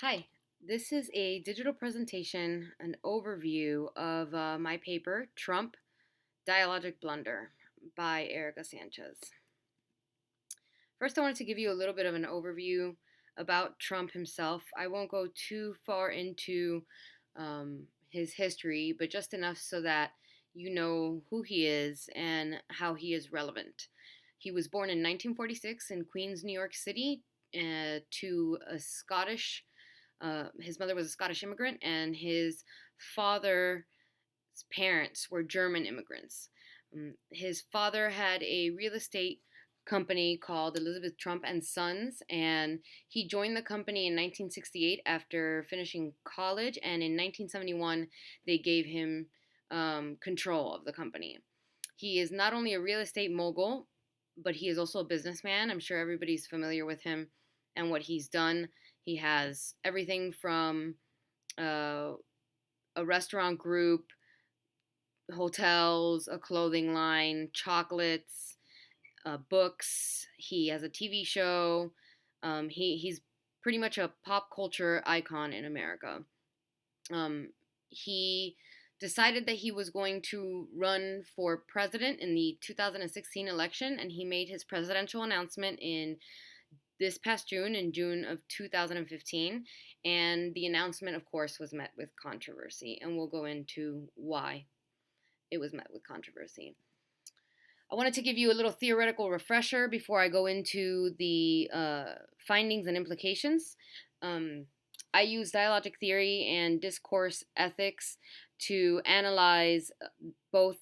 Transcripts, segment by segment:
Hi, this is a digital presentation, an overview of my paper, Trump, Dialogic Blunder by Erica Sanchez. First, I wanted to give you a little bit of an overview about Trump himself. I won't go too far into his history, but just enough so that you know who he is and how he is relevant. He was born in 1946 in Queens, New York City, to a Scottish his mother was a Scottish immigrant, and his father's parents were German immigrants. His father had a real estate company called Elizabeth Trump and Sons, and he joined the company in 1968 after finishing college, and in 1971 they gave him control of the company. He is not only a real estate mogul, but he is also a businessman. I'm sure everybody's familiar with him and what he's done. He has everything from uh, a restaurant group, hotels, a clothing line, chocolates, books. He has a TV show. He's pretty much a pop culture icon in America. He decided that he was going to run for president in the 2016 election, and he made his presidential announcement this past June, in June of 2015. And the announcement, of course, was met with controversy, and we'll go into why it was met with controversy. I wanted to give you a little theoretical refresher before I go into the findings and implications. I use dialogic theory and discourse ethics to analyze both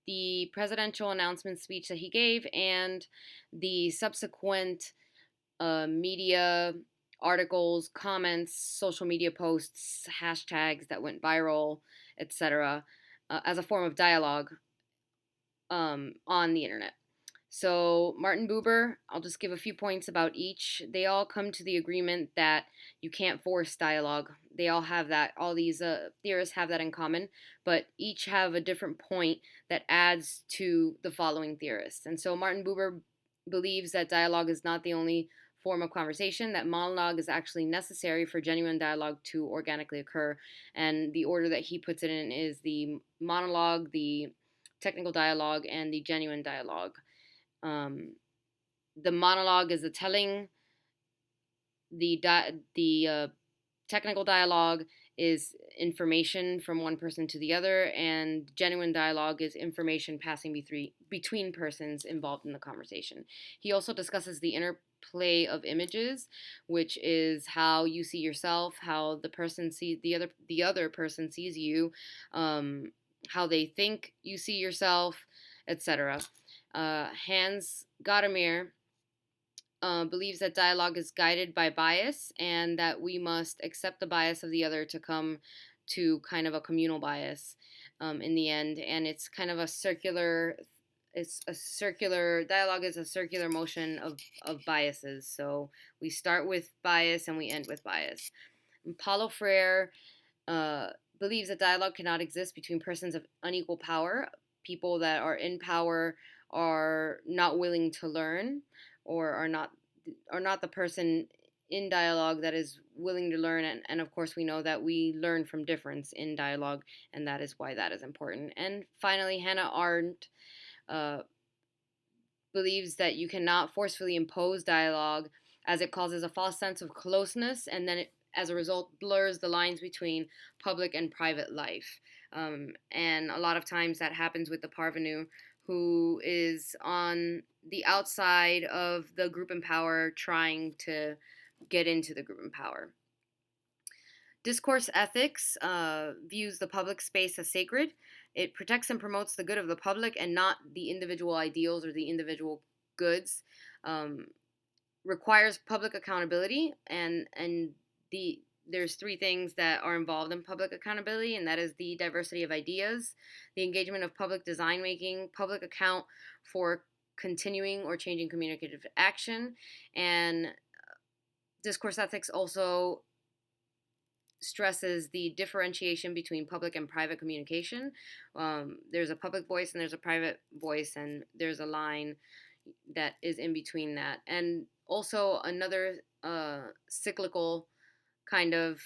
the presidential announcement speech that he gave and the subsequent media articles, comments, social media posts, hashtags that went viral, etc., as a form of dialogue on the internet. So, Martin Buber, I'll just give a few points about each. They all come to the agreement that you can't force dialogue. They all have that, all these theorists have that in common, but each have a different point that adds to the following theorists. And so, Martin Buber believes that dialogue is not the only form of conversation, that monologue is actually necessary for genuine dialogue to organically occur. And the order that he puts it in is the monologue, the technical dialogue, and the genuine dialogue. Um, the monologue is the telling. The technical dialogue is information from one person to the other, and genuine dialogue is information passing between persons involved in the conversation. He also discusses the interplay of images, which is how you see yourself, how the person sees the other person sees you, how they think you see yourself, etc. Hans Gadamer believes that dialogue is guided by bias and that we must accept the bias of the other to come to kind of a communal bias in the end. And it's kind of dialogue is a circular motion of biases. So we start with bias and we end with bias. And Paulo Freire uh, believes that dialogue cannot exist between persons of unequal power. People that are in power are not willing to learn, or are not the person in dialogue that is willing to learn. And of course we know that we learn from difference in dialogue, and that is why that is important. And finally, Hannah Arendt uh, believes that you cannot forcefully impose dialogue, as it causes a false sense of closeness, and then it, as a result, blurs the lines between public and private life. And a lot of times that happens with the parvenu, who is on the outside of the group in power trying to get into the group in power. Discourse ethics views the public space as sacred. It protects and promotes the good of the public and not the individual ideals or the individual goods. Requires public accountability, and there's three things that are involved in public accountability, and that is the diversity of ideas, the engagement of public design making, public account for continuing or changing communicative action, and discourse ethics also stresses the differentiation between public and private communication. There's a public voice and there's a private voice, and there's a line that is in between that. And also another cyclical kind of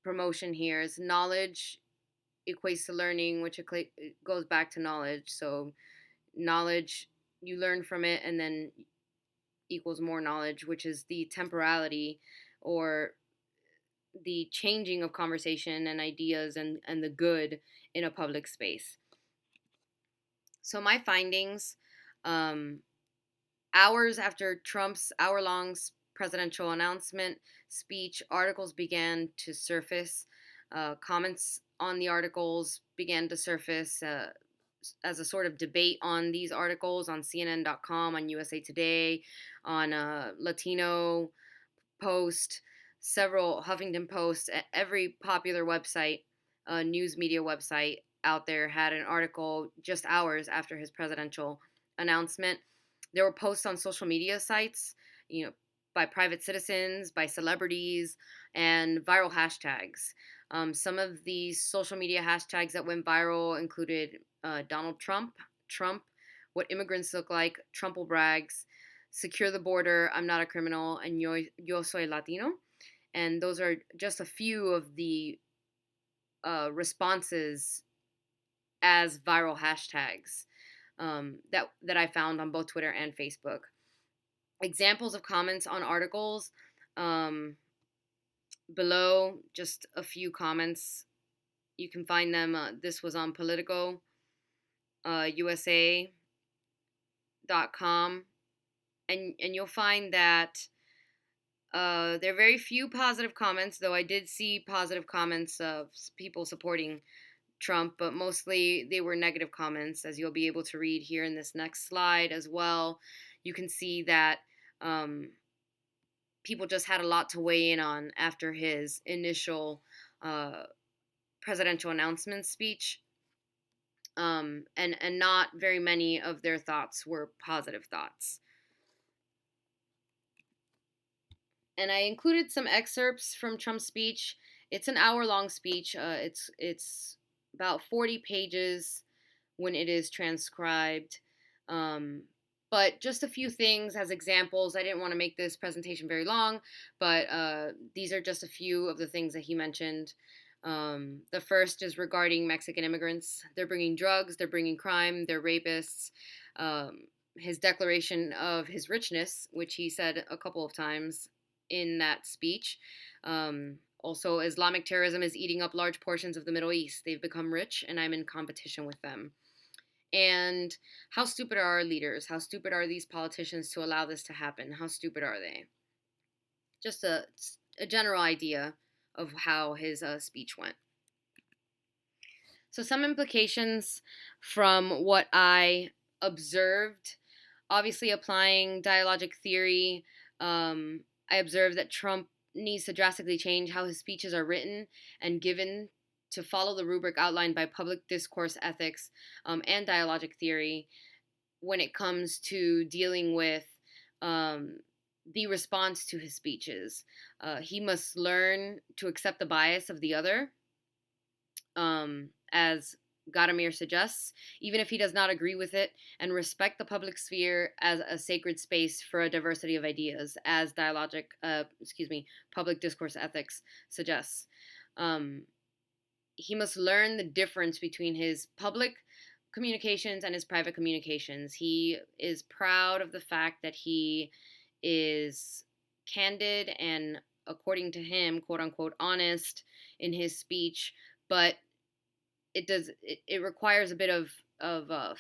promotion here is knowledge equates to learning, which goes back to knowledge. So knowledge, you learn from it, and then equals more knowledge, which is the temporality or the changing of conversation and ideas and the good in a public space. So my findings, um, hours after Trump's hour-long presidential announcement speech, articles began to surface. Comments on the articles began to surface as a sort of debate on these articles on CNN.com, on USA Today, on Latino Post, several Huffington Post, every popular website, news media website out there had an article just hours after his presidential announcement. There were posts on social media sites, by private citizens, by celebrities, and viral hashtags. Some of these social media hashtags that went viral included Donald Trump, what immigrants look like, Trumple brags, secure the border, I'm not a criminal, and yo soy Latino. And those are just a few of the responses as viral hashtags that I found on both Twitter and Facebook. Examples of comments on articles below, just a few comments. You can find them. This was on Politico, USA.com, and you'll find that there are very few positive comments, though I did see positive comments of people supporting Trump, but mostly they were negative comments, as you'll be able to read here in this next slide as well. You can see that people just had a lot to weigh in on after his initial presidential announcement speech, and not very many of their thoughts were positive thoughts. And I included some excerpts from Trump's speech. It's an hour-long speech. It's about 40 pages when it is transcribed. But just a few things as examples. I didn't want to make this presentation very long, but these are just a few of the things that he mentioned. The first is regarding Mexican immigrants. They're bringing drugs, they're bringing crime, they're rapists. His declaration of his richness, which he said a couple of times in that speech. Also, Islamic terrorism is eating up large portions of the Middle East. They've become rich, and I'm in competition with them. And how stupid are our leaders? How stupid are these politicians to allow this to happen? How stupid are they? Just a general idea of how his speech went. So some implications from what I observed. Obviously, applying dialogic theory, I observed that Trump needs to drastically change how his speeches are written and given to follow the rubric outlined by public discourse ethics and dialogic theory when it comes to dealing with the response to his speeches. He must learn to accept the bias of the other, as Gadamer suggests, even if he does not agree with it, and respect the public sphere as a sacred space for a diversity of ideas, as public discourse ethics suggests. He must learn the difference between his public communications and his private communications. He is proud of the fact that he is candid and, according to him, quote unquote, honest in his speech, but it requires a bit of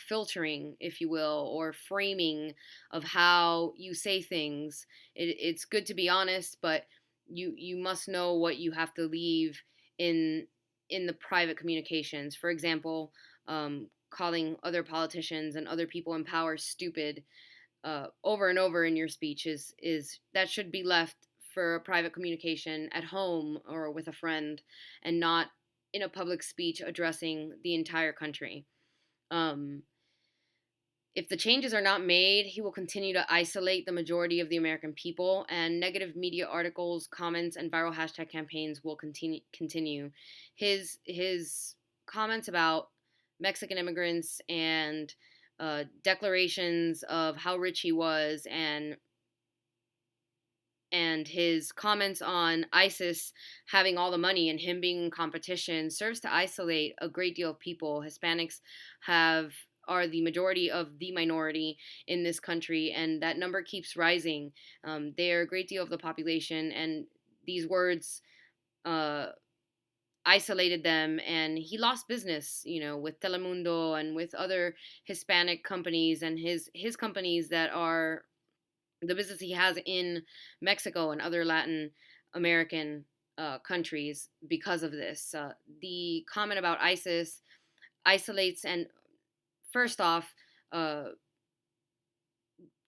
filtering, if you will, or framing of how you say things. It's good to be honest, but you must know what you have to leave in the private communications. For example, calling other politicians and other people in power stupid over and over in your speech is that should be left for a private communication at home or with a friend, and not in a public speech addressing the entire country. If the changes are not made, he will continue to isolate the majority of the American people, and negative media articles, comments, and viral hashtag campaigns will continue. His comments about Mexican immigrants and declarations of how rich he was, and And his comments on ISIS having all the money and him being in competition serves to isolate a great deal of people. Hispanics have are the majority of the minority in this country, and that number keeps rising. They are a great deal of the population, and these words uh, isolated them, and he lost business, with Telemundo and with other Hispanic companies, and his companies that are the business he has in Mexico and other Latin American countries because of this. The comment about ISIS isolates and, first off, uh,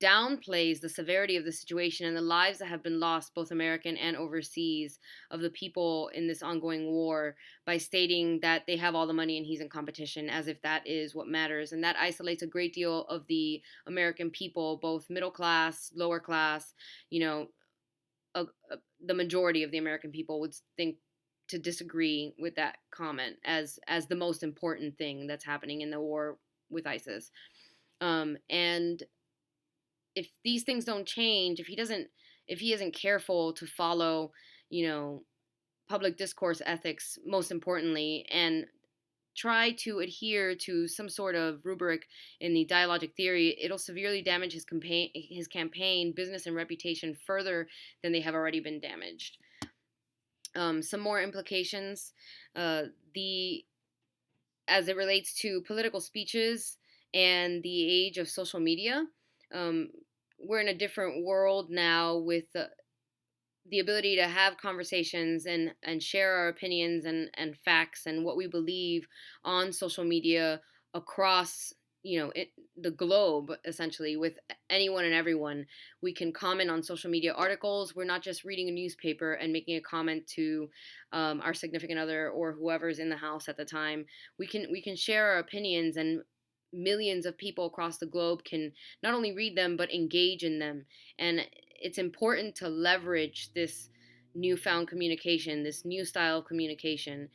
downplays the severity of the situation and the lives that have been lost, both American and overseas, of the people in this ongoing war by stating that they have all the money and he's in competition, as if that is what matters. And that isolates a great deal of the American people, both middle class, lower class. You know, the majority of the American people would think to disagree with that comment as the most important thing that's happening in the war with ISIS. And if these things don't change, if he isn't careful to follow, you know, public discourse ethics, most importantly, and try to adhere to some sort of rubric in the dialogic theory, it'll severely damage his campaign, business, and reputation further than they have already been damaged. Some more implications. The As it relates to political speeches and the age of social media. Um, we're in a different world now with the ability to have conversations and share our opinions and facts and what we believe on social media across the globe, essentially, with anyone and everyone. We can comment on social media articles. We're not just reading a newspaper and making a comment to our significant other or whoever's in the house at the time. We can share our opinions, and millions of people across the globe can not only read them but engage in them. And it's important to leverage this newfound communication, this new style of communication.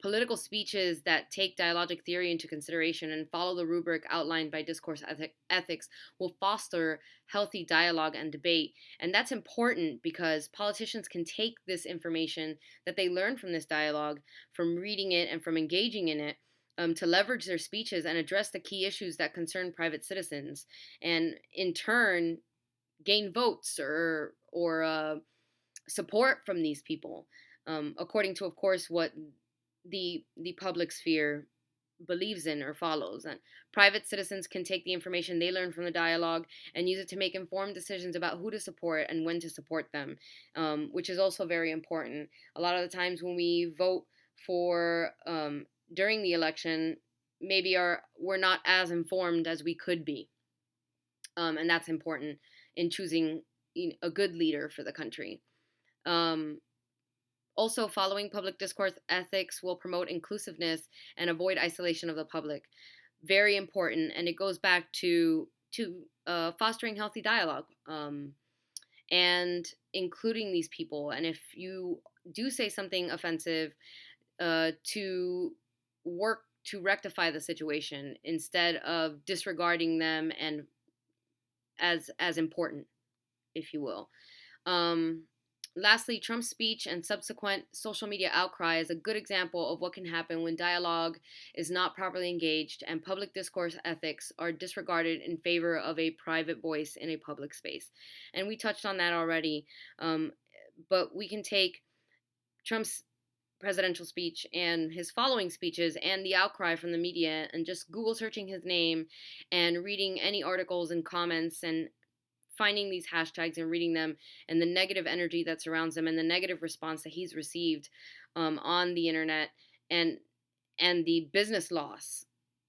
Political speeches that take dialogic theory into consideration and follow the rubric outlined by discourse ethics will foster healthy dialogue and debate. And that's important because politicians can take this information that they learn from this dialogue, from reading it and from engaging in it, to leverage their speeches and address the key issues that concern private citizens, and in turn gain votes or support from these people, according to, of course, what the public sphere believes in or follows. And private citizens can take the information they learn from the dialogue and use it to make informed decisions about who to support and when to support them, which is also very important. A lot of the times when we vote for during the election, maybe we're not as informed as we could be, and that's important in choosing a good leader for the country. Um, Also, following public discourse ethics will promote inclusiveness and avoid isolation of the public. Very important, and it goes back to fostering healthy dialogue, and including these people. And if you do say something offensive, to work to rectify the situation instead of disregarding them and as important, if you will. Um, Lastly, Trump's speech and subsequent social media outcry is a good example of what can happen when dialogue is not properly engaged and public discourse ethics are disregarded in favor of a private voice in a public space. And we touched on that already, but we can take Trump's presidential speech and his following speeches and the outcry from the media and just Google searching his name and reading any articles and comments and finding these hashtags and reading them, and the negative energy that surrounds them and the negative response that he's received on the internet, and the business loss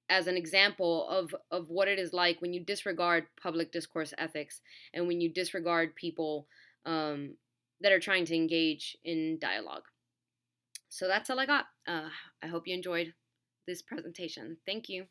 as an example of what it is like when you disregard public discourse ethics and when you disregard people that are trying to engage in dialogue. So that's all I got. I hope you enjoyed this presentation. Thank you.